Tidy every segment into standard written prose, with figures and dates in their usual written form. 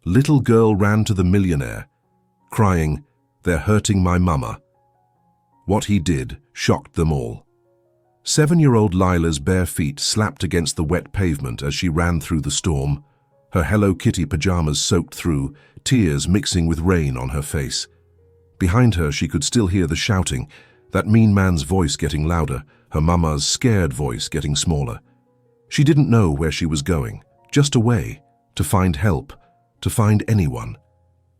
Little girl ran to the millionaire, crying, "They're hurting my mama." What he did shocked them all. 7-year-old Lila's bare feet slapped against the wet pavement as she ran through the storm, her Hello Kitty pajamas soaked through, tears mixing with rain on her face. Behind her she could still hear the shouting, that mean man's voice getting louder, her mama's scared voice getting smaller. She didn't know where she was going, just away, to find help, to find anyone.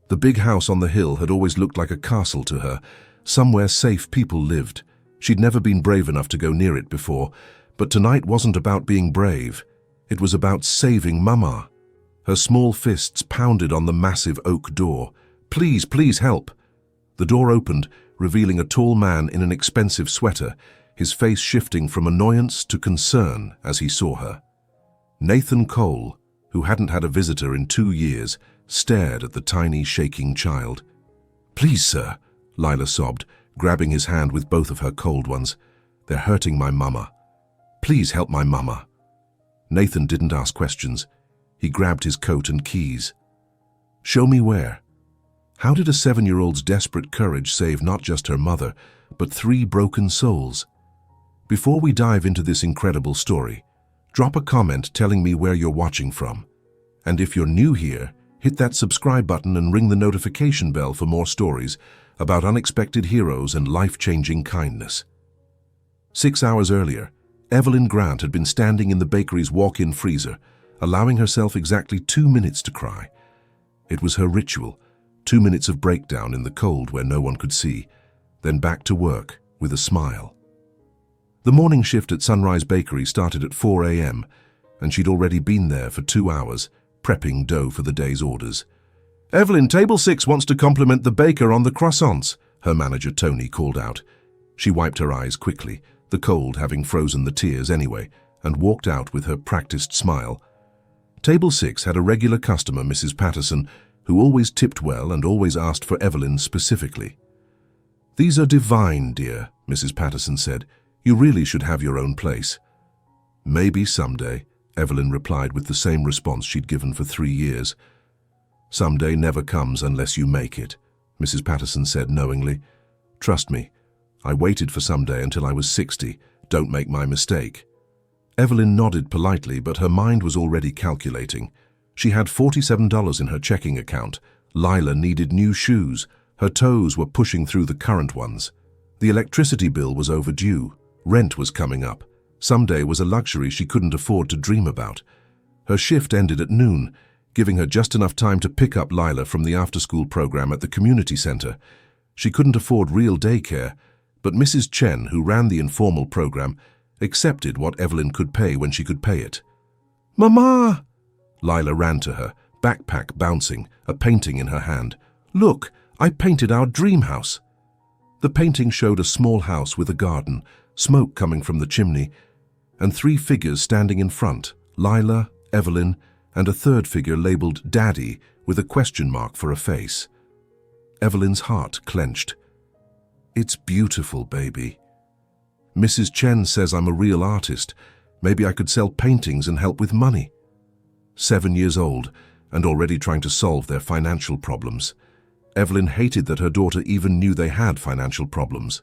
The big house on the hill had always looked like a castle to her, somewhere safe people lived. She'd never been brave enough to go near it before, but tonight wasn't about being brave. It was about saving Mama. Her small fists pounded on the massive oak door. "Please, please help." The door opened, revealing a tall man in an expensive sweater, his face shifting from annoyance to concern as he saw her. Nathan Cole, who hadn't had a visitor in 2 years, stared at the tiny, shaking child. "Please, sir," Lila sobbed, grabbing his hand with both of her cold ones. "They're hurting my mama. Please help my mama." Nathan didn't ask questions. He grabbed his coat and keys. "Show me where." How did a 7-year-old's desperate courage save not just her mother, but 3 broken souls? Before we dive into this incredible story, drop a comment telling me where you're watching from. And if you're new here, hit that subscribe button and ring the notification bell for more stories about unexpected heroes and life-changing kindness. 6 hours earlier, Evelyn Grant had been standing in the bakery's walk-in freezer, allowing herself exactly 2 minutes to cry. It was her ritual, 2 minutes of breakdown in the cold where no one could see, then back to work with a smile. The morning shift at Sunrise Bakery started at 4 a.m., and she'd already been there for 2 hours, prepping dough for the day's orders. "Evelyn, table 6 wants to compliment the baker on the croissants," her manager Tony called out. She wiped her eyes quickly, the cold having frozen the tears anyway, and walked out with her practiced smile. Table 6 had a regular customer, Mrs. Patterson, who always tipped well and always asked for Evelyn specifically. "These are divine, dear," Mrs. Patterson said. "You really should have your own place." "Maybe someday," Evelyn replied with the same response she'd given for 3 years. "Someday never comes unless you make it," Mrs. Patterson said knowingly. "Trust me, I waited for someday until I was 60. Don't make my mistake." Evelyn nodded politely, but her mind was already calculating. She had $47 in her checking account. Lila needed new shoes. Her toes were pushing through the current ones. The electricity bill was overdue. Rent was coming up. Someday was a luxury she couldn't afford to dream about. Her shift ended at noon, giving her just enough time to pick up Lila from the after-school program at the community center. She couldn't afford real daycare, but Mrs. Chen, who ran the informal program, accepted what Evelyn could pay when she could pay it. "Mama!" Lila ran to her, backpack bouncing, a painting in her hand. "Look, I painted our dream house." The painting showed a small house with a garden, smoke coming from the chimney, and 3 figures standing in front, Lila, Evelyn, and a third figure labeled Daddy with a question mark for a face. Evelyn's heart clenched. "It's beautiful, baby. Mrs. Chen says I'm a real artist. Maybe I could sell paintings and help with money." 7 years old and already trying to solve their financial problems. Evelyn hated that her daughter even knew they had financial problems.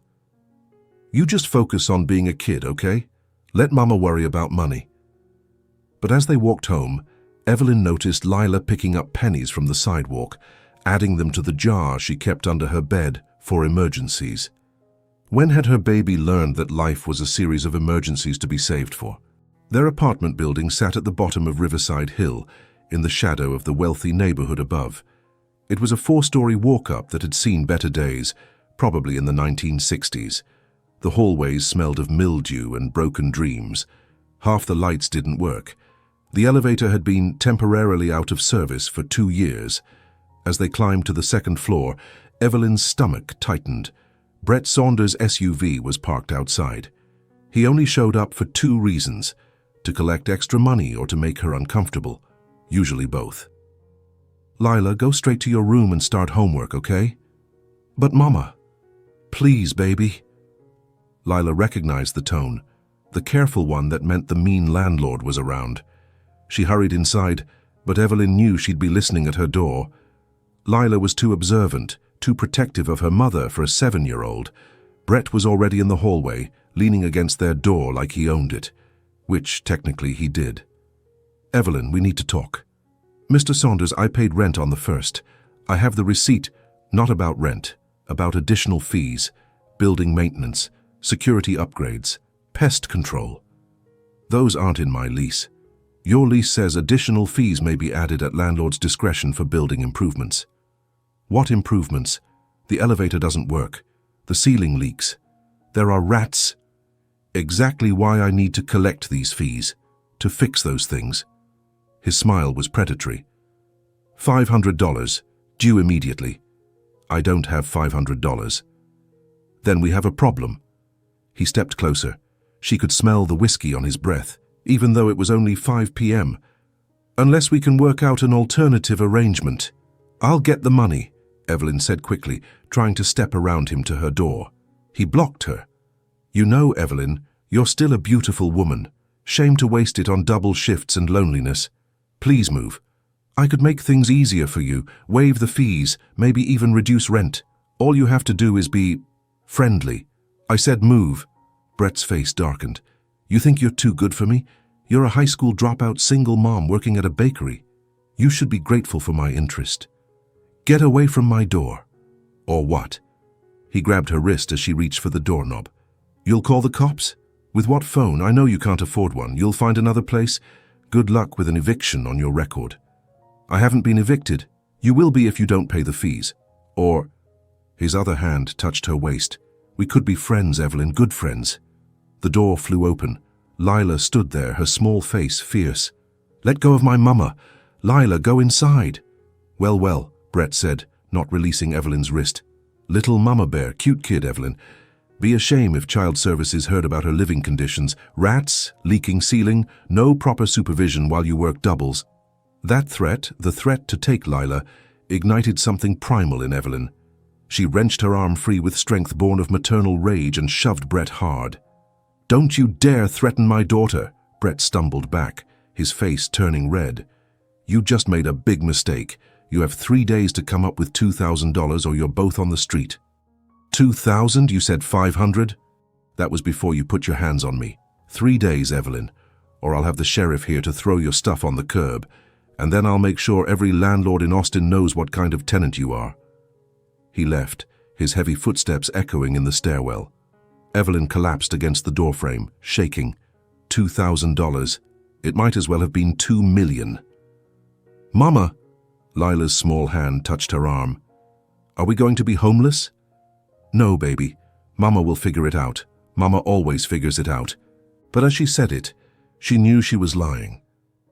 "You just focus on being a kid, okay? Let Mama worry about money." But as they walked home, Evelyn noticed Lila picking up pennies from the sidewalk, adding them to the jar she kept under her bed for emergencies. When had her baby learned that life was a series of emergencies to be saved for? Their apartment building sat at the bottom of Riverside Hill, in the shadow of the wealthy neighborhood above. It was a 4-story walk-up that had seen better days, probably in the 1960s. The hallways smelled of mildew and broken dreams. Half the lights didn't work. The elevator had been temporarily out of service for 2 years. As they climbed to the 2nd floor, Evelyn's stomach tightened. Brett Saunders' SUV was parked outside. He only showed up for 2 reasons: to collect extra money or to make her uncomfortable, usually both. "Lila, go straight to your room and start homework, okay?" "But Mama." "Please, baby." Lila recognized the tone, the careful one that meant the mean landlord was around. She hurried inside, but Evelyn knew she'd be listening at her door. Lila was too observant, too protective of her mother for a 7-year-old. Brett was already in the hallway, leaning against their door like he owned it, which technically he did. "Evelyn, we need to talk." "Mr. Saunders, I paid rent on the 1st. I have the receipt, not about rent, about additional fees, building maintenance, security upgrades, pest control. Those aren't in my lease. Your lease says additional fees may be added at landlord's discretion for building improvements." "What improvements? The elevator doesn't work. The ceiling leaks. There are rats." "Exactly why I need to collect these fees, to fix those things." His smile was predatory. $500, due immediately." "I don't have $500. "Then we have a problem." He stepped closer. She could smell the whiskey on his breath, even though it was only 5 p.m. "Unless we can work out an alternative arrangement." "I'll get the money," Evelyn said quickly, trying to step around him to her door. He blocked her. "You know, Evelyn, you're still a beautiful woman. Shame to waste it on double shifts and loneliness. Please move. I could make things easier for you, waive the fees, maybe even reduce rent. All you have to do is be friendly." "I said move." Brett's face darkened. "You think you're too good for me? You're a high school dropout single mom working at a bakery. You should be grateful for my interest. Get away from my door." "Or what?" He grabbed her wrist as she reached for the doorknob. "You'll call the cops? With what phone? I know you can't afford one. You'll find another place? Good luck with an eviction on your record." "I haven't been evicted. You will be if you don't pay the fees. Or—" His other hand touched her waist. "We could be friends, Evelyn, good friends." The door flew open. Lila stood there, her small face fierce. "Let go of my mama. Lila, go inside." "Well, well," Brett said, not releasing Evelyn's wrist. "Little mama bear, cute kid, Evelyn. Be a shame if child services heard about her living conditions. Rats, leaking ceiling, no proper supervision while you work doubles." That threat, the threat to take Lila, ignited something primal in Evelyn. She wrenched her arm free with strength born of maternal rage and shoved Brett hard. "Don't you dare threaten my daughter!" Brett stumbled back, his face turning red. "You just made a big mistake. You have 3 days to come up with $2,000 or you're both on the street." $2,000? You said 500? That was before you put your hands on me. 3 days, Evelyn, or I'll have the sheriff here to throw your stuff on the curb, and then I'll make sure every landlord in Austin knows what kind of tenant you are. He left, his heavy footsteps echoing in the stairwell. Evelyn collapsed against the doorframe, shaking. $2,000. It might as well have been $2 million. "Mama!" Lila's small hand touched her arm. "Are we going to be homeless?" "No, baby. Mama will figure it out. Mama always figures it out." But as she said it, she knew she was lying.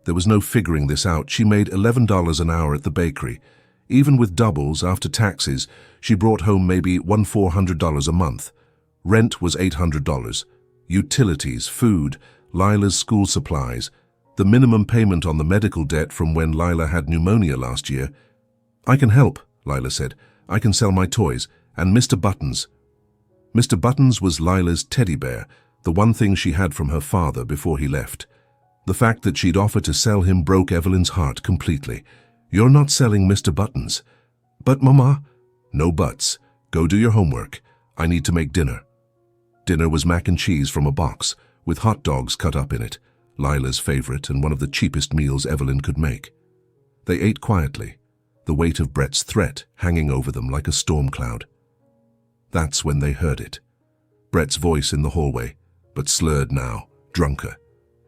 There was no figuring this out. She made $11 an hour at the bakery. Even with doubles, after taxes, she brought home maybe $400 a month. Rent was $800. Utilities, food, Lila's school supplies, the minimum payment on the medical debt from when Lila had pneumonia last year. "I can help," Lila said. "I can sell my toys. And Mr. Buttons." Mr. Buttons was Lila's teddy bear, the one thing she had from her father before he left. The fact that she'd offered to sell him broke Evelyn's heart completely. "You're not selling Mr. Buttons." "But, Mama—" "No buts. Go do your homework. I need to make dinner." Dinner was mac and cheese from a box, with hot dogs cut up in it, Lila's favorite and one of the cheapest meals Evelyn could make. They ate quietly, the weight of Brett's threat hanging over them like a storm cloud. That's when they heard it. Brett's voice in the hallway, but slurred now, drunker.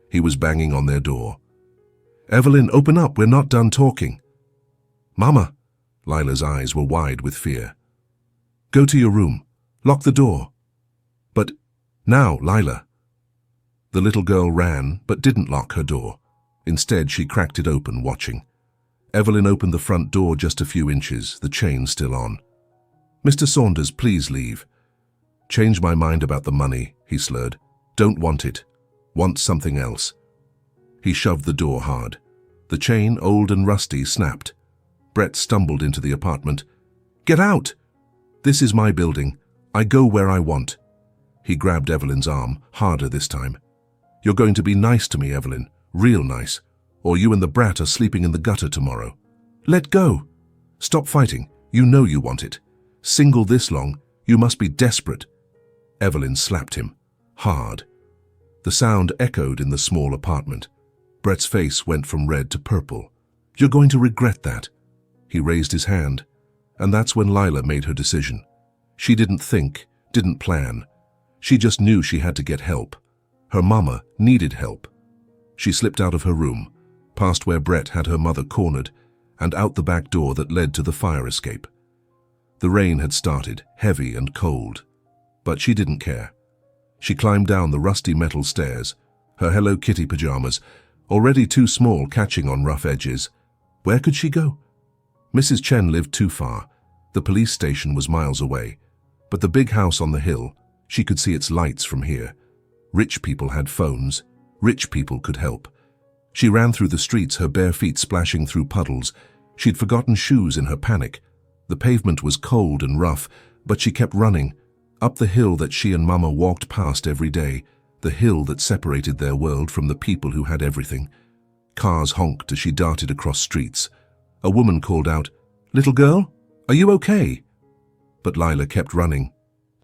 He was banging on their door. "Evelyn, open up, we're not done talking." "Mama!" Lila's eyes were wide with fear. "Go to your room. Lock the door." "But now, Lila." The little girl ran, but didn't lock her door. Instead, she cracked it open, watching. Evelyn opened the front door just a few inches, the chain still on. "Mr. Saunders, please leave." "Change my mind about the money," he slurred. "Don't want it. Want something else." He shoved the door hard. The chain, old and rusty, snapped. Brett stumbled into the apartment. "Get out! This is my building. I go where I want." He grabbed Evelyn's arm, harder this time. "You're going to be nice to me, Evelyn. Real nice. or you and the brat are sleeping in the gutter tomorrow. Let go! Stop fighting. You know you want it. Single this long, you must be desperate. Evelyn slapped him, hard. The sound echoed in the small apartment. Brett's face went from red to purple. You're going to regret that. He raised his hand, and that's when Lila made her decision. She didn't think, didn't plan. She just knew she had to get help. Her mama needed help. She slipped out of her room, past where Brett had her mother cornered, and out the back door that led to the fire escape. The rain had started, heavy and cold, but she didn't care. She climbed down the rusty metal stairs, her Hello Kitty pajamas, already too small, catching on rough edges. Where could she go? Mrs. Chen lived too far. The police station was miles away, but the big house on the hill, she could see its lights from here. Rich people had phones. Rich people could help. She ran through the streets, her bare feet splashing through puddles. She'd forgotten shoes in her panic. The pavement was cold and rough, but she kept running, up the hill that she and Mama walked past every day, the hill that separated their world from the people who had everything. Cars honked as she darted across streets. A woman called out, "Little girl, are you okay?" But Lila kept running.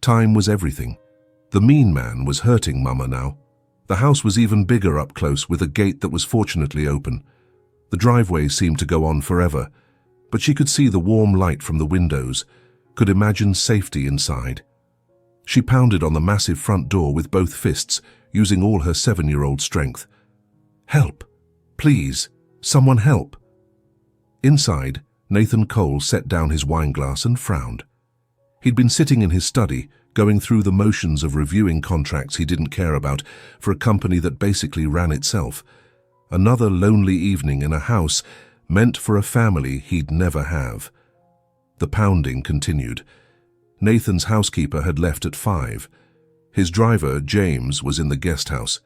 Time was everything. The mean man was hurting Mama now. The house was even bigger up close, with a gate that was fortunately open. The driveway seemed to go on forever, but she could see the warm light from the windows, could imagine safety inside. She pounded on the massive front door with both fists, using all her 7-year-old strength. Help! Please! Someone help! Inside, Nathan Cole set down his wineglass and frowned. He'd been sitting in his study, going through the motions of reviewing contracts he didn't care about for a company that basically ran itself. Another lonely evening in a house meant for a family he'd never have. The pounding continued. Nathan's housekeeper had left at 5. His driver, James, was in the guest house.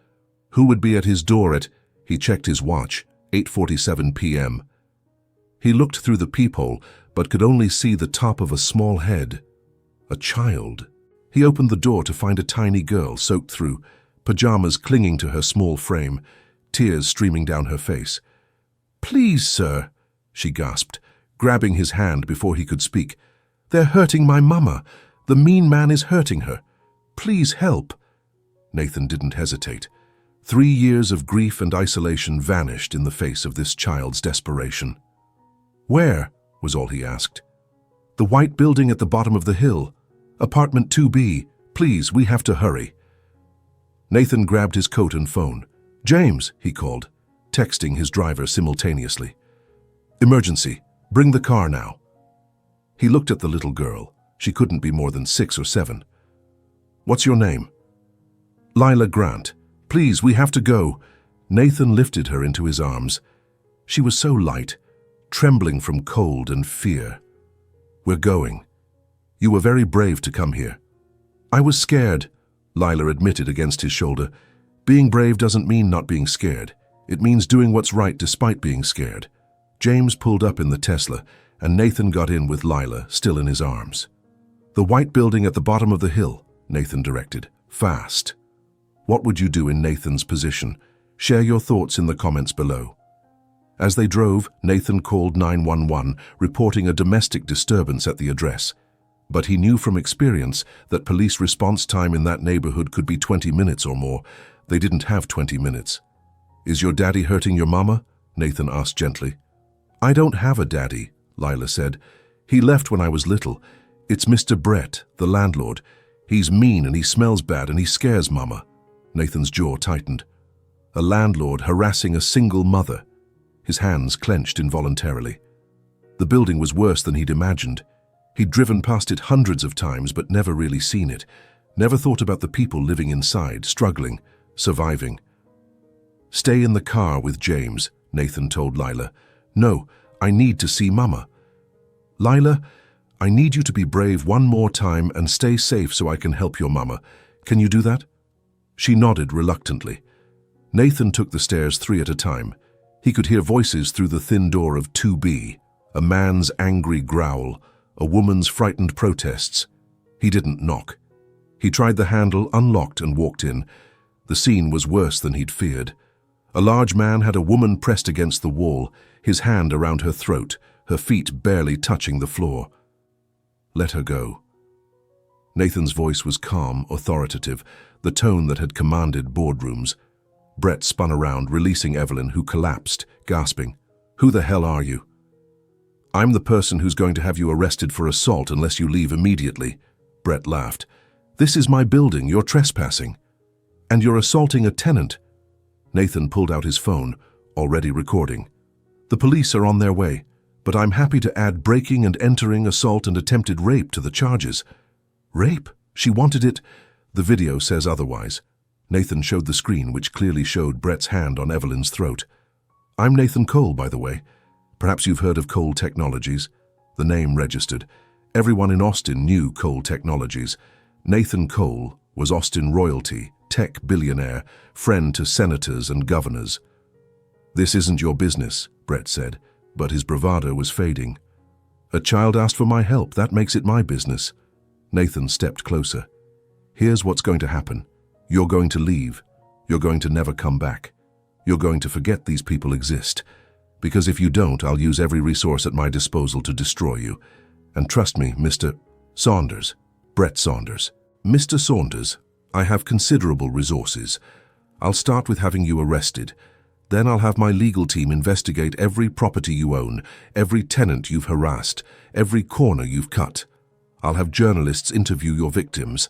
Who would be at his door at, he checked his watch, 8:47 p.m. He looked through the peephole, but could only see the top of a small head. A child. He opened the door to find a tiny girl soaked through, pajamas clinging to her small frame, tears streaming down her face. "Please, sir," she gasped, grabbing his hand before he could speak. "They're hurting my mama. The mean man is hurting her. Please help." Nathan didn't hesitate. 3 years of grief and isolation vanished in the face of this child's desperation. "Where?" was all he asked. "The white building at the bottom of the hill. Apartment 2B. Please, we have to hurry." Nathan grabbed his coat and phone. "James," he called, texting his driver simultaneously. "Emergency. Bring the car now." He looked at the little girl. She couldn't be more than 6 or 7. "What's your name?" "Lila Grant. Please, we have to go." Nathan lifted her into his arms. She was so light, trembling from cold and fear. "We're going. You were very brave to come here." "I was scared," Lila admitted against his shoulder. "Being brave doesn't mean not being scared. It means doing what's right despite being scared." James pulled up in the Tesla, and Nathan got in with Lila, still in his arms. "The white building at the bottom of the hill," Nathan directed. "Fast." What would you do in Nathan's position? Share your thoughts in the comments below. As they drove, Nathan called 911, reporting a domestic disturbance at the address. But he knew from experience that police response time in that neighborhood could be 20 minutes or more. They didn't have 20 minutes. "Is your daddy hurting your mama?" Nathan asked gently. "I don't have a daddy," Lila said. "He left when I was little. It's Mr. Brett, the landlord. He's mean and he smells bad and he scares mama." Nathan's jaw tightened. A landlord harassing a single mother. His hands clenched involuntarily. The building was worse than he'd imagined. He'd driven past it hundreds of times but never really seen it. Never thought about the people living inside, struggling, surviving. "Stay in the car with James," Nathan told Lila. "No, I need to see Mama." "Lila, I need you to be brave one more time and stay safe so I can help your mama. Can you do that?" She nodded reluctantly. Nathan took the stairs 3 at a time. He could hear voices through the thin door of 2B, a man's angry growl, a woman's frightened protests. He didn't knock. He tried the handle, unlocked, and walked in. The scene was worse than he'd feared. A large man had a woman pressed against the wall, his hand around her throat, her feet barely touching the floor. "Let her go." Nathan's voice was calm, authoritative, the tone that had commanded boardrooms. Brett spun around, releasing Evelyn, who collapsed, gasping. "Who the hell are you?" "I'm the person who's going to have you arrested for assault unless you leave immediately." Brett laughed. "This is my building, you're trespassing. And you're assaulting a tenant." Nathan pulled out his phone, already recording. "The police are on their way, but I'm happy to add breaking and entering, assault and attempted rape to the charges." "Rape? She wanted it." "The video says otherwise." Nathan showed the screen, which clearly showed Brett's hand on Evelyn's throat. "I'm Nathan Cole, by the way. Perhaps you've heard of Cole Technologies." The name registered. Everyone in Austin knew Cole Technologies. Nathan Cole was Austin royalty, tech billionaire, friend to senators and governors. "This isn't your business," Brett said, but his bravado was fading. "A child asked for my help, that makes it my business." Nathan stepped closer. "Here's what's going to happen. You're going to leave. You're going to never come back. You're going to forget these people exist. Because if you don't, I'll use every resource at my disposal to destroy you. And trust me, Mr. Saunders, Brett Saunders. Mr. Saunders, I have considerable resources. I'll start with having you arrested. Then I'll have my legal team investigate every property you own, every tenant you've harassed, every corner you've cut. I'll have journalists interview your victims.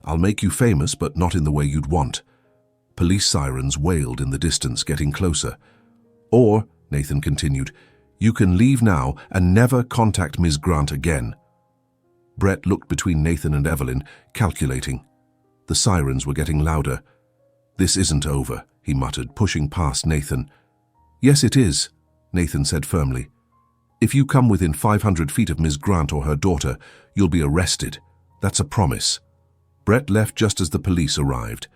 I'll make you famous, but not in the way you'd want." Police sirens wailed in the distance, getting closer. "Or," Nathan continued, "you can leave now and never contact Ms. Grant again." Brett looked between Nathan and Evelyn, calculating. The sirens were getting louder. "This isn't over," he muttered, pushing past Nathan. "Yes, it is," Nathan said firmly. "If you come within 500 feet of Ms. Grant or her daughter, you'll be arrested. That's a promise." Brett left just as the police arrived.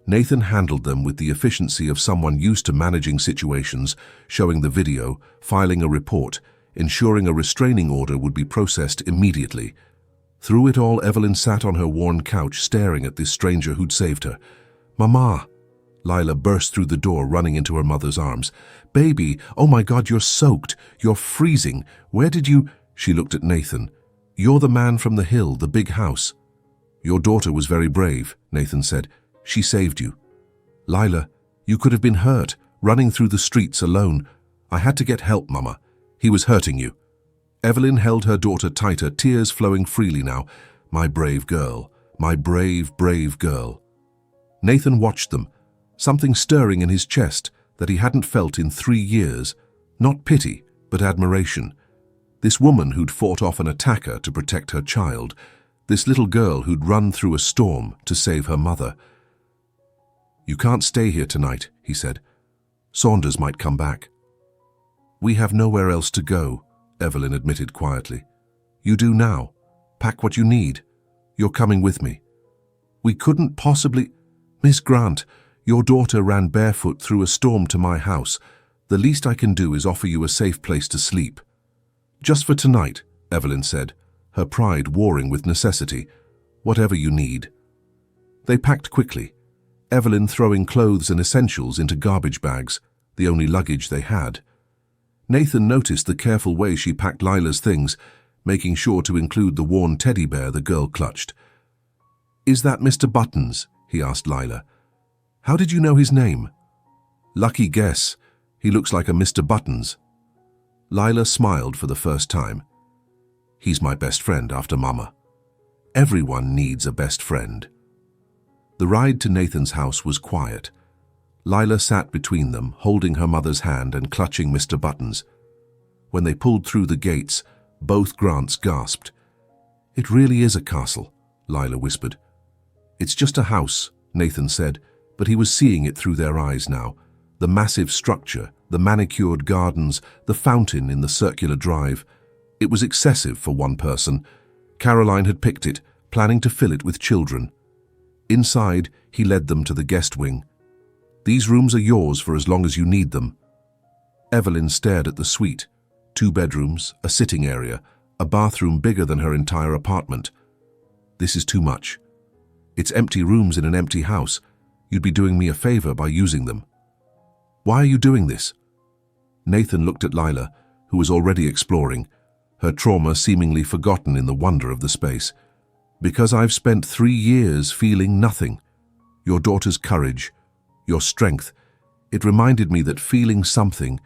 Nathan handled them with the efficiency of someone used to managing situations, showing the video, filing a report, ensuring a restraining order would be processed immediately. Through it all, Evelyn sat on her worn couch staring at this stranger who'd saved her. "Mama!" Lila burst through the door, running into her mother's arms. "Baby, oh my God, you're soaked. You're freezing. Where did you—" She looked at Nathan. "You're the man from the hill, the big house." "Your daughter was very brave," Nathan said. "She saved you." "Lila, you could have been hurt, running through the streets alone. I had to get help, Mama. He was hurting you." Evelyn held her daughter tighter, tears flowing freely now. "My brave girl, my brave, brave girl." Nathan watched them, something stirring in his chest that he hadn't felt in 3 years. Not pity, but admiration. This woman who'd fought off an attacker to protect her child. This little girl who'd run through a storm to save her mother. "You can't stay here tonight," he said. "Saunders might come back." "We have nowhere else to go," Evelyn admitted quietly. "You do now. Pack what you need. You're coming with me." "We couldn't possibly—" "Miss Grant, your daughter ran barefoot through a storm to my house. The least I can do is offer you a safe place to sleep." "Just for tonight," Evelyn said, her pride warring with necessity. "Whatever you need." They packed quickly, Evelyn throwing clothes and essentials into garbage bags, the only luggage they had. Nathan noticed the careful way she packed Lila's things, making sure to include the worn teddy bear the girl clutched. "Is that Mr. Buttons?" he asked Lila. "How did you know his name?" "Lucky guess. He looks like a Mr. Buttons." Lila smiled for the first time. "He's my best friend after Mama. Everyone needs a best friend." The ride to Nathan's house was quiet. Lila sat between them, holding her mother's hand and clutching Mr. Buttons. When they pulled through the gates, both Grants gasped. "It really is a castle," Lila whispered. "It's just a house," Nathan said, but he was seeing it through their eyes now. The massive structure, the manicured gardens, the fountain in the circular drive. It was excessive for one person. Caroline had picked it, planning to fill it with children. Inside, he led them to the guest wing. "These rooms are yours for as long as you need them." Evelyn stared at the suite. 2 bedrooms, a sitting area, a bathroom bigger than her entire apartment. "This is too much. It's empty rooms in an empty house. You'd be doing me a favor by using them." Why are you doing this? Nathan looked at Lila, who was already exploring, her trauma seemingly forgotten in the wonder of the space. Because I've spent 3 years feeling nothing. Your daughter's courage, your strength. It reminded me that feeling something,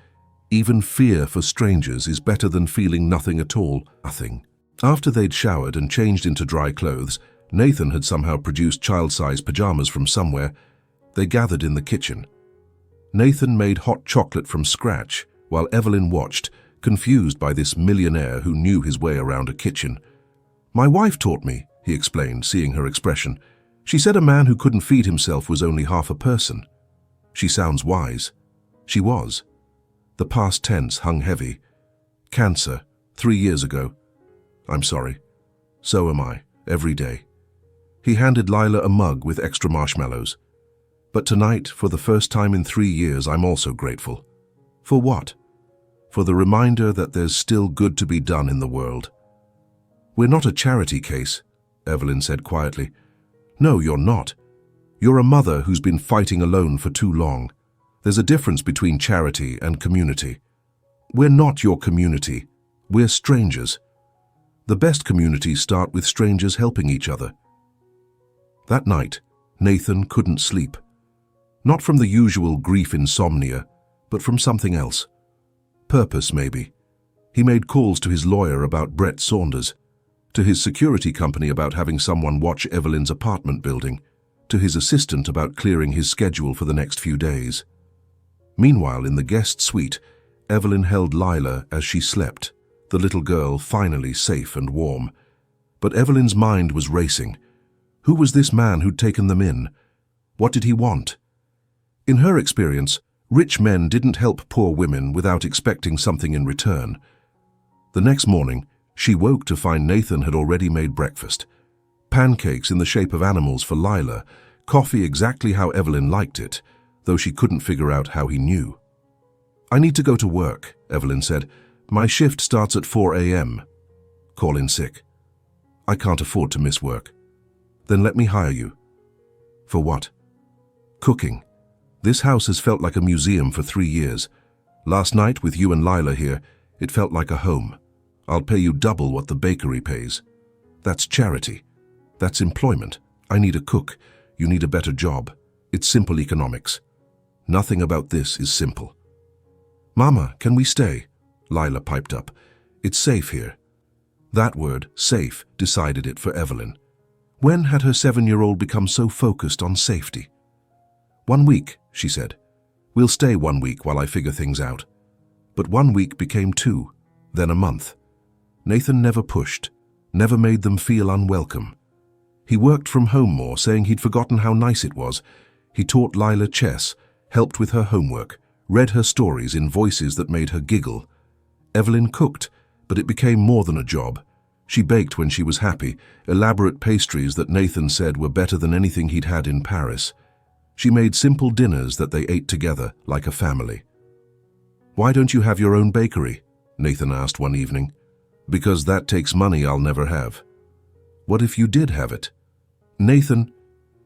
even fear for strangers, is better than feeling nothing at all. Nothing. After they'd showered and changed into dry clothes, Nathan had somehow produced child-sized pajamas from somewhere. They gathered in the kitchen. Nathan made hot chocolate from scratch, while Evelyn watched, confused by this millionaire who knew his way around a kitchen. "My wife taught me," he explained, seeing her expression. "She said a man who couldn't feed himself was only half a person." She sounds wise. She was. The past tense hung heavy. Cancer, 3 years ago. I'm sorry. So am I, every day. He handed Lila a mug with extra marshmallows. But tonight, for the first time in 3 years, I'm also grateful. For what? For the reminder that there's still good to be done in the world. "We're not a charity case," Evelyn said quietly. "No, you're not. You're a mother who's been fighting alone for too long. There's a difference between charity and community. We're not your community. We're strangers. The best communities start with strangers helping each other." That night, Nathan couldn't sleep. Not from the usual grief insomnia, but from something else. Purpose, maybe. He made calls to his lawyer about Brett Saunders, to his security company about having someone watch Evelyn's apartment building, to his assistant about clearing his schedule for the next few days. Meanwhile, in the guest suite, Evelyn held Lila as she slept, the little girl finally safe and warm. But Evelyn's mind was racing. Who was this man who'd taken them in? What did he want? In her experience, rich men didn't help poor women without expecting something in return. The next morning, she woke to find Nathan had already made breakfast. Pancakes in the shape of animals for Lila, coffee exactly how Evelyn liked it, though she couldn't figure out how he knew. "I need to go to work," Evelyn said. "My shift starts at 4 a.m. Call in sick." "I can't afford to miss work." "Then let me hire you." "For what?" "Cooking. This house has felt like a museum for 3 years. Last night, with you and Lila here, it felt like a home. I'll pay you double what the bakery pays. That's charity. That's employment. I need a cook. You need a better job. It's simple economics. Nothing about this is simple." "Mama, can we stay?" Lila piped up. "It's safe here." That word, safe, decided it for Evelyn. When had her 7-year-old become so focused on safety? "1 week," she said. "We'll stay 1 week while I figure things out." But 1 week became 2, then a month. Nathan never pushed, never made them feel unwelcome. He worked from home more, saying he'd forgotten how nice it was. He taught Lila chess, helped with her homework, read her stories in voices that made her giggle. Evelyn cooked, but it became more than a job. She baked when she was happy, elaborate pastries that Nathan said were better than anything he'd had in Paris. She made simple dinners that they ate together, like a family. "Why don't you have your own bakery?" Nathan asked one evening. "Because that takes money I'll never have." "What if you did have it?" "Nathan,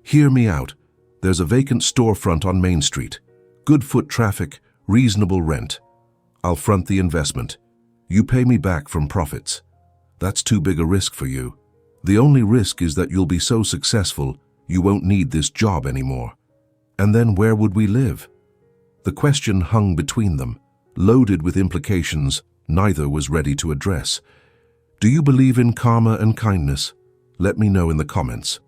hear me out. There's a vacant storefront on Main Street. Good foot traffic, reasonable rent. I'll front the investment. You pay me back from profits. That's too big a risk for you. The only risk is that you'll be so successful, you won't need this job anymore. And then where would we live?" The question hung between them, loaded with implications neither was ready to address. Do you believe in karma and kindness? Let me know in the comments.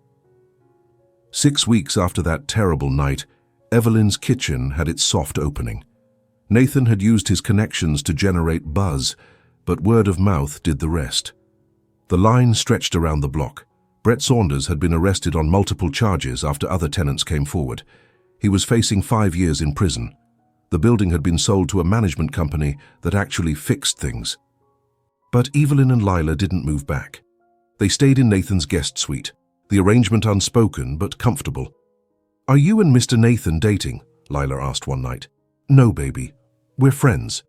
6 weeks after that terrible night, Evelyn's kitchen had its soft opening. Nathan had used his connections to generate buzz, but word of mouth did the rest. The line stretched around the block. Brett Saunders had been arrested on multiple charges after other tenants came forward. He was facing 5 years in prison. The building had been sold to a management company that actually fixed things. But Evelyn and Lila didn't move back. They stayed in Nathan's guest suite, the arrangement unspoken but comfortable. "Are you and Mr. Nathan dating?" Lila asked one night. "No, baby. We're friends."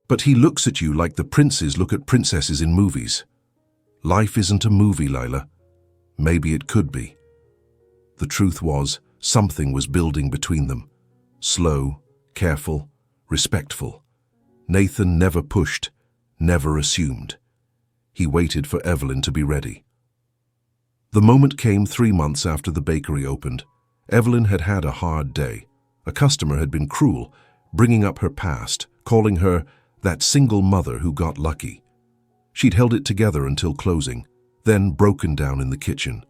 "But he looks at you like the princes look at princesses in movies." "Life isn't a movie, Lila. Maybe it could be." The truth was, something was building between them. Slow, careful, respectful. Nathan never pushed, never assumed. He waited for Evelyn to be ready. The moment came 3 months after the bakery opened. Evelyn had had a hard day. A customer had been cruel, bringing up her past, calling her that single mother who got lucky. She'd held it together until closing, then broken down in the kitchen.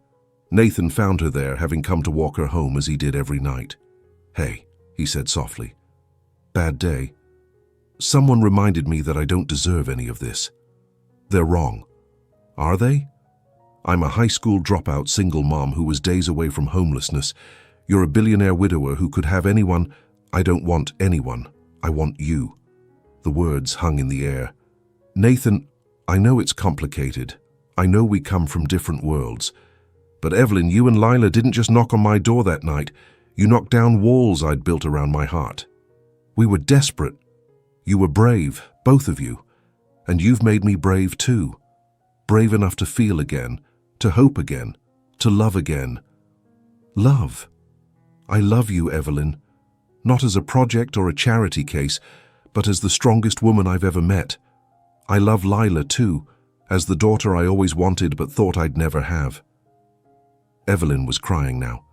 Nathan found her there, having come to walk her home as he did every night. "Hey," he said softly. "Bad day. Someone reminded me that I don't deserve any of this." "They're wrong." "Are they?" "I'm a high school dropout single mom who was days away from homelessness. You're a billionaire widower who could have anyone. I don't want anyone. I want you." The words hung in the air. "Nathan, I know it's complicated. I know we come from different worlds. But Evelyn, you and Lila didn't just knock on my door that night. You knocked down walls I'd built around my heart. We were desperate. You were brave, both of you. And you've made me brave too. Brave enough to feel again, to hope again, to love again. Love. I love you, Evelyn. Not as a project or a charity case, but as the strongest woman I've ever met. I love Lila too, as the daughter I always wanted but thought I'd never have." Evelyn was crying now.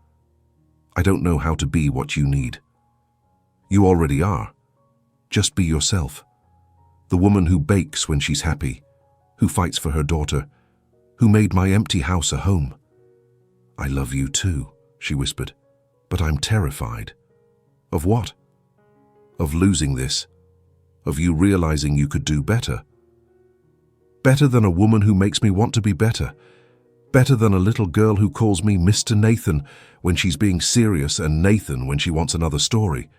"I don't know how to be what you need." "You already are. Just be yourself. The woman who bakes when she's happy, who fights for her daughter, who made my empty house a home." "I love you too," she whispered, "but I'm terrified." "Of what?" "Of losing this. Of you realizing you could do better. Better than a woman who makes me want to be better. Better than a little girl who calls me Mr. Nathan when she's being serious and Nathan when she wants another story.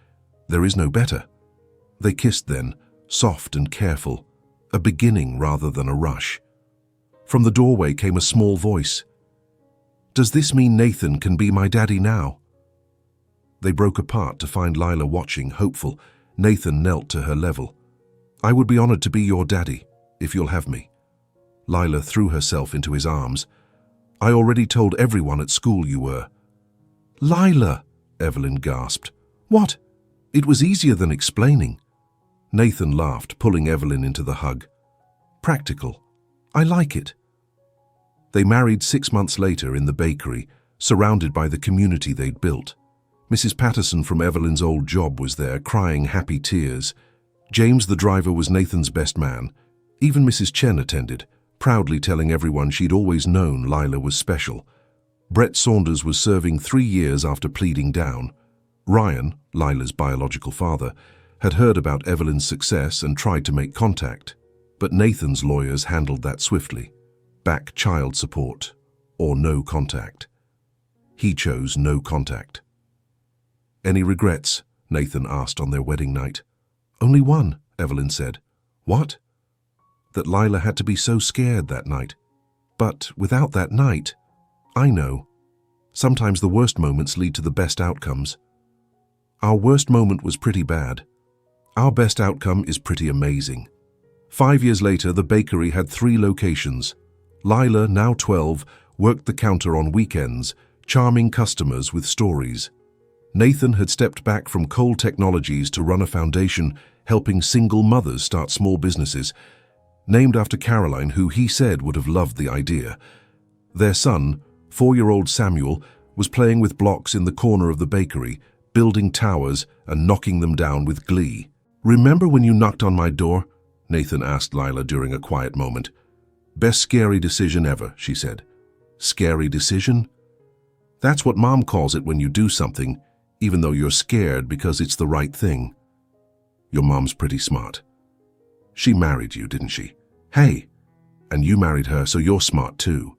There is no better." They kissed then, soft and careful, a beginning rather than a rush. From the doorway came a small voice. "Does this mean Nathan can be my daddy now?" They broke apart to find Lila watching, hopeful. Nathan knelt to her level. "I would be honored to be your daddy, if you'll have me." Lila threw herself into his arms. "I already told everyone at school you were." "Lila," Evelyn gasped. "What? It was easier than explaining." Nathan laughed, pulling Evelyn into the hug. "Practical. I like it." They married 6 months later in the bakery, surrounded by the community they'd built. Mrs. Patterson from Evelyn's old job was there, crying happy tears. James, the driver, was Nathan's best man. Even Mrs. Chen attended, proudly telling everyone she'd always known Lila was special. Brett Saunders was serving 3 years after pleading down. Ryan, Lila's biological father, had heard about Evelyn's success and tried to make contact. But Nathan's lawyers handled that swiftly. Back child support, or no contact. He chose no contact. "Any regrets?" Nathan asked on their wedding night. "Only one," Evelyn said. "What?" "That Lila had to be so scared that night. But without that night, I know. Sometimes the worst moments lead to the best outcomes. Our worst moment was pretty bad. Our best outcome is pretty amazing." 5 years later, the bakery had 3 locations. Lila, now 12, worked the counter on weekends, charming customers with stories. Nathan had stepped back from coal technologies to run a foundation helping single mothers start small businesses, named after Caroline, who he said would have loved the idea. Their son, 4-year-old Samuel, was playing with blocks in the corner of the bakery, building towers and knocking them down with glee. "Remember when you knocked on my door?" Nathan asked Lila during a quiet moment. "Best scary decision ever," she said. "Scary decision?" "That's what Mom calls it when you do something, even though you're scared because it's the right thing." "Your mom's pretty smart. She married you, didn't she?" "Hey, and you married her, so you're smart too."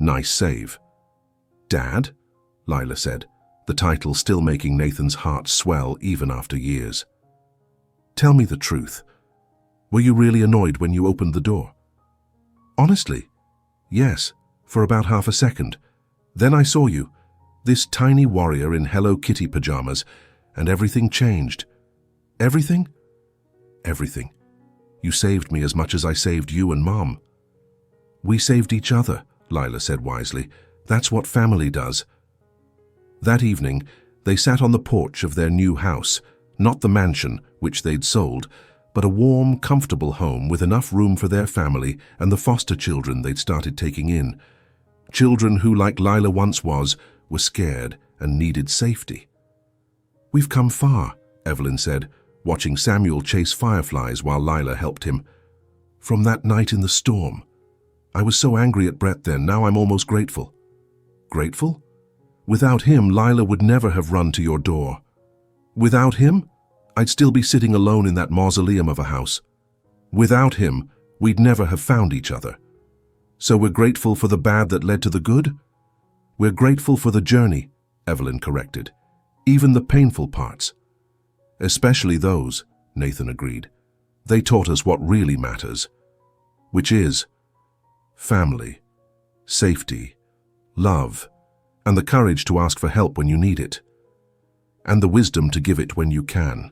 "Nice save." "Dad?" Lila said, the title still making Nathan's heart swell even after years. "Tell me the truth. Were you really annoyed when you opened the door?" "Honestly, yes, for about half a second. Then I saw you, this tiny warrior in Hello Kitty pajamas, and everything changed." "Everything?" "Everything. You saved me as much as I saved you and Mom." "We saved each other," Lila said wisely. "That's what family does." That evening, they sat on the porch of their new house, Not the mansion, which they'd sold, but a warm, comfortable home with enough room for their family and the foster children they'd started taking in. Children who, like Lila once was, were scared and needed safety. "We've come far," Evelyn said, watching Samuel chase fireflies while Lila helped him. "From that night in the storm. I was so angry at Brett then, now I'm almost grateful." "Grateful? Without him, Lila would never have run to your door. Without him, I'd still be sitting alone in that mausoleum of a house. Without him, we'd never have found each other. So we're grateful for the bad that led to the good?" "We're grateful for the journey," Evelyn corrected. "Even the painful parts." "Especially those," Nathan agreed. "They taught us what really matters, which is family, safety, love, and the courage to ask for help when you need it, and the wisdom to give it when you can."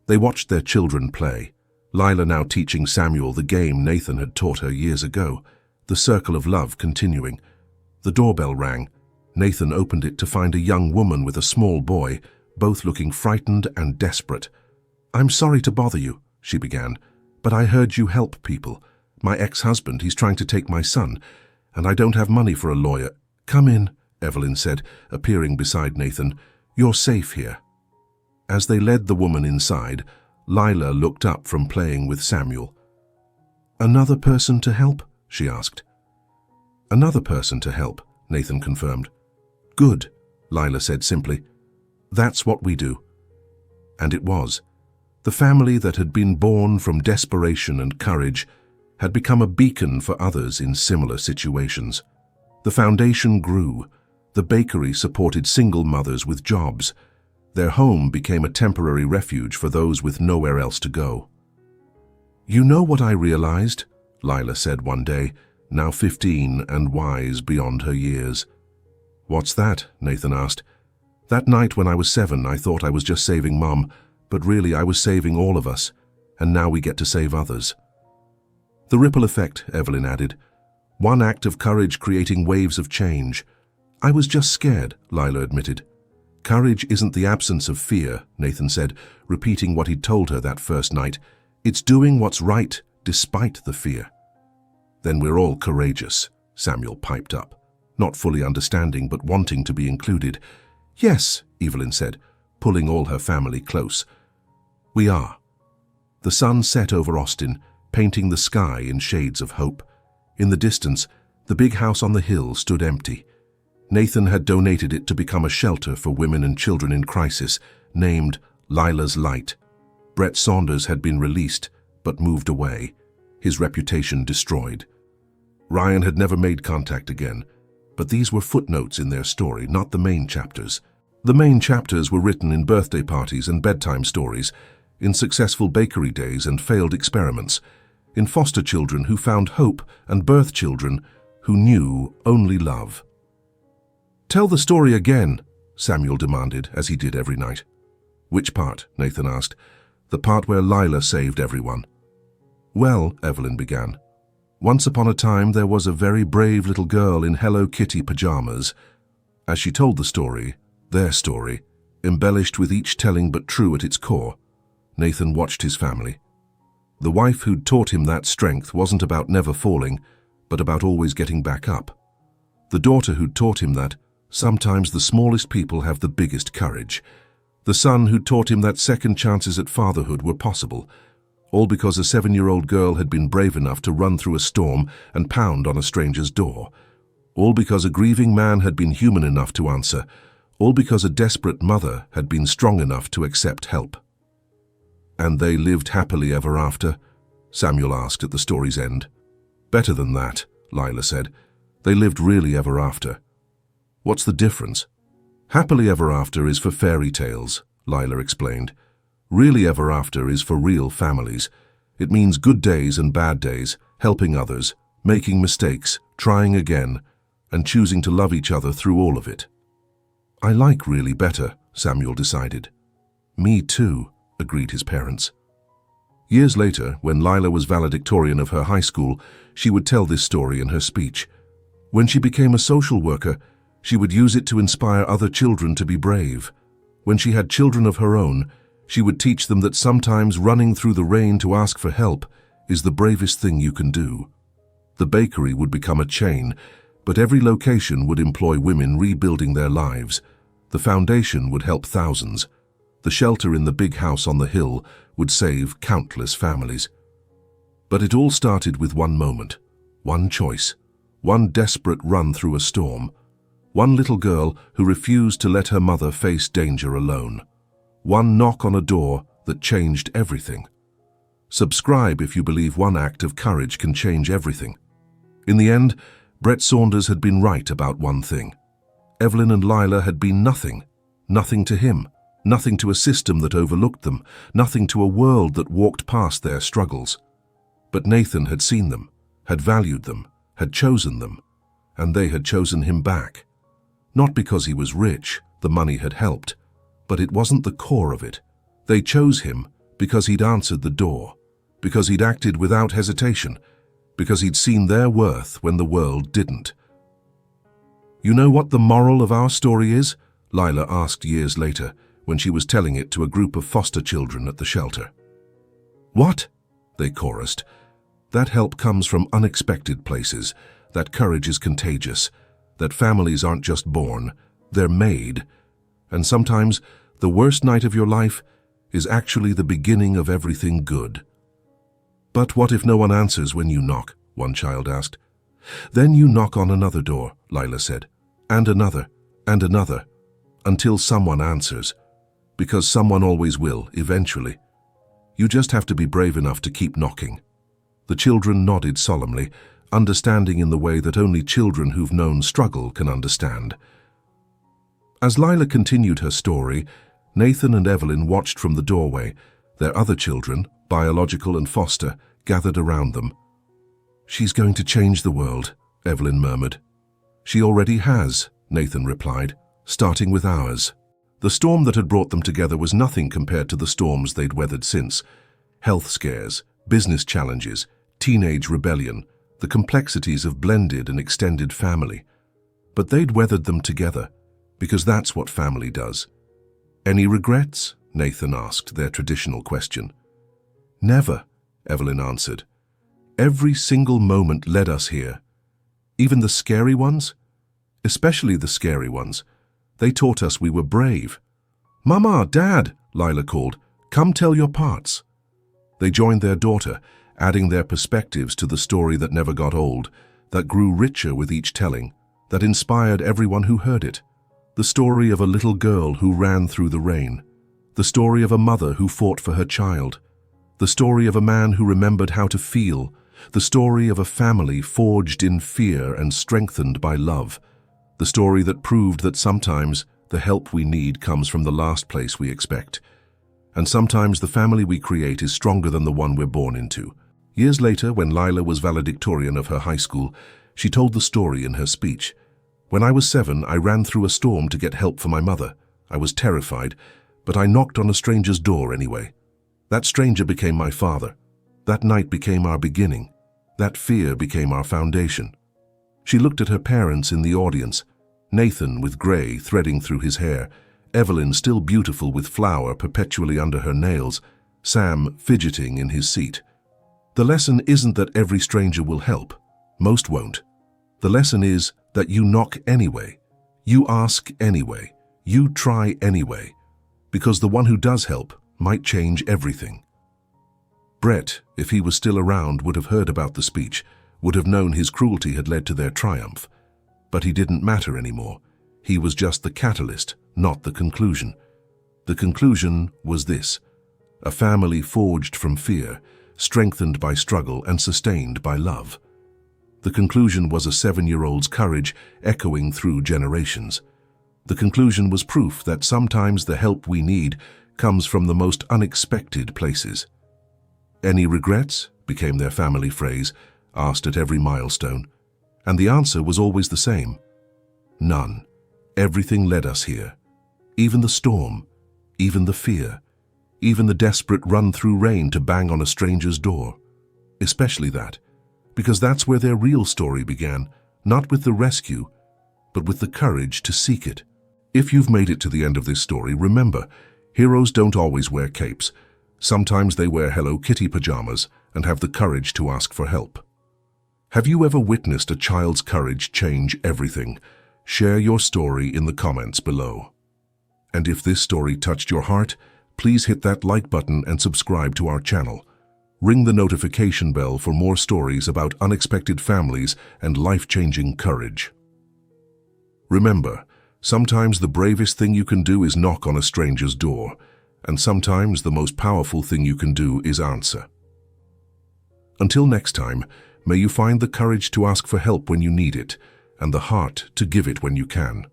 They watched their children play, Lila now teaching Samuel the game Nathan had taught her years ago, the circle of love continuing. The doorbell rang. Nathan opened it to find a young woman with a small boy, both looking frightened and desperate. "I'm sorry to bother you," she began, "but I heard you help people. My ex-husband, he's trying to take my son, and I don't have money for a lawyer." "Come in," Evelyn said, appearing beside Nathan. "You're safe here." As they led the woman inside, Lila looked up from playing with Samuel. "Another person to help?" she asked. "Another person to help," Nathan confirmed. "Good," Lila said simply. "That's what we do." And it was. The family that had been born from desperation and courage had become a beacon for others in similar situations. The foundation grew. The bakery supported single mothers with jobs. Their home became a temporary refuge for those with nowhere else to go. "You know what I realized?" Lila said one day, now 15 and wise beyond her years. "What's that?" Nathan asked. "That night when I was 7, I thought I was just saving Mum, but really I was saving all of us, and now we get to save others." "The ripple effect," Evelyn added. "One act of courage creating waves of change." "I was just scared," Lila admitted. "Courage isn't the absence of fear," Nathan said, repeating what he'd told her that first night. "It's doing what's right despite the fear." "Then we're all courageous," Samuel piped up, not fully understanding but wanting to be included. "Yes," Evelyn said, pulling all her family close. "We are." The sun set over Austin, painting the sky in shades of hope. In the distance, the big house on the hill stood empty. Nathan had donated it to become a shelter for women and children in crisis, named Lila's Light. Brett Saunders had been released, but moved away, his reputation destroyed. Ryan had never made contact again, but these were footnotes in their story, not the main chapters. The main chapters were written in birthday parties and bedtime stories, in successful bakery days and failed experiments, in foster children who found hope and birth children who knew only love. "Tell the story again," Samuel demanded, as he did every night. "Which part?" Nathan asked. "The part where Lila saved everyone." "Well," Evelyn began, "once upon a time there was a very brave little girl in Hello Kitty pajamas." As she told the story, their story, embellished with each telling but true at its core, Nathan watched his family. The wife who'd taught him that strength wasn't about never falling, but about always getting back up. The daughter who'd taught him that sometimes the smallest people have the biggest courage. The son who'd taught him that second chances at fatherhood were possible, all because a 7-year-old girl had been brave enough to run through a storm and pound on a stranger's door. All because a grieving man had been human enough to answer. All because a desperate mother had been strong enough to accept help. "And they lived happily ever after?" Samuel asked at the story's end. "Better than that," Lila said. "They lived really ever after." "What's the difference?" "Happily ever after is for fairy tales," Lila explained. "Really ever after is for real families. It means good days and bad days, helping others, making mistakes, trying again, and choosing to love each other through all of it." "I like really better," Samuel decided. "Me too," agreed his parents. Years later, when Lila was valedictorian of her high school, she would tell this story in her speech. When she became a social worker, she would use it to inspire other children to be brave. When she had children of her own, She would teach them that sometimes running through the rain to ask for help is the bravest thing you can do. The bakery would become a chain, but every location would employ women rebuilding their lives. The foundation would help thousands. The shelter in the big house on the hill would save countless families. But it all started with one moment, one choice, one desperate run through a storm, one little girl who refused to let her mother face danger alone, one knock on a door that changed everything. Subscribe if you believe one act of courage can change everything. In the end, Brett Saunders had been right about one thing. Evelyn and Lila had been nothing, nothing to him, nothing to a system that overlooked them, nothing to a world that walked past their struggles. But Nathan had seen them, had valued them, had chosen them, and they had chosen him back. Not because he was rich, the money had helped, but it wasn't the core of it. They chose him because he'd answered the door, because he'd acted without hesitation, because he'd seen their worth when the world didn't. "You know what the moral of our story is?" Lila asked years later when she was telling it to a group of foster children at the shelter. "What?" they chorused. "That help comes from unexpected places, that courage is contagious, that families aren't just born, they're made, and sometimes the worst night of your life is actually the beginning of everything good." "But what if no one answers when you knock?" one child asked. "Then you knock on another door," Lila said, and another, until someone answers, because someone always will, eventually. You just have to be brave enough to keep knocking." The children nodded solemnly, understanding in the way that only children who've known struggle can understand. As Lila continued her story, Nathan and Evelyn watched from the doorway. Their other children, biological and foster, gathered around them. "She's going to change the world," Evelyn murmured. "She already has," Nathan replied, "starting with ours." The storm that had brought them together was nothing compared to the storms they'd weathered since. Health scares, business challenges, teenage rebellion, the complexities of blended and extended family. But they'd weathered them together, because that's what family does. "Any regrets?" Nathan asked their traditional question. "Never," Evelyn answered. "Every single moment led us here. Even the scary ones, especially the scary ones, they taught us we were brave." "Mama, Dad," Lila called, "come tell your parts." They joined their daughter, adding their perspectives to the story that never got old, that grew richer with each telling, that inspired everyone who heard it. The story of a little girl who ran through the rain. The story of a mother who fought for her child. The story of a man who remembered how to feel. The story of a family forged in fear and strengthened by love. The story that proved that sometimes the help we need comes from the last place we expect. And sometimes the family we create is stronger than the one we're born into. Years later, when Lila was valedictorian of her high school, she told the story in her speech. "When I was 7, I ran through a storm to get help for my mother. I was terrified, but I knocked on a stranger's door anyway. That stranger became my father. That night became our beginning. That fear became our foundation." She looked at her parents in the audience, Nathan with gray threading through his hair, Evelyn still beautiful with flour perpetually under her nails, Sam fidgeting in his seat. The lesson isn't that every stranger will help. Most won't. The lesson is that you knock anyway. You ask anyway. You try anyway. Because the one who does help might change everything. Brett, if he was still around, would have heard about the speech, would have known his cruelty had led to their triumph. But he didn't matter anymore. He was just the catalyst, not the conclusion. The conclusion was this: a family forged from fear, strengthened by struggle and sustained by love. The conclusion was a 7-year-old's courage echoing through generations. The conclusion was proof that sometimes the help we need comes from the most unexpected places. "Any regrets?" became their family phrase, asked at every milestone. And the answer was always the same: none. Everything led us here. Even the storm, even the fear, even the desperate run through rain to bang on a stranger's door. Especially that, because that's where their real story began, not with the rescue, but with the courage to seek it. If you've made it to the end of this story, remember, Heroes don't always wear capes. Sometimes they wear Hello Kitty pajamas and have the courage to ask for help. Have you ever witnessed a child's courage change everything? Share your story in the comments below. And if this story touched your heart, please hit that like button and subscribe to our channel. Ring the notification bell for more stories about unexpected families and life-changing courage. Remember, sometimes the bravest thing you can do is knock on a stranger's door, and sometimes the most powerful thing you can do is answer. Until next time, may you find the courage to ask for help when you need it, and the heart to give it when you can.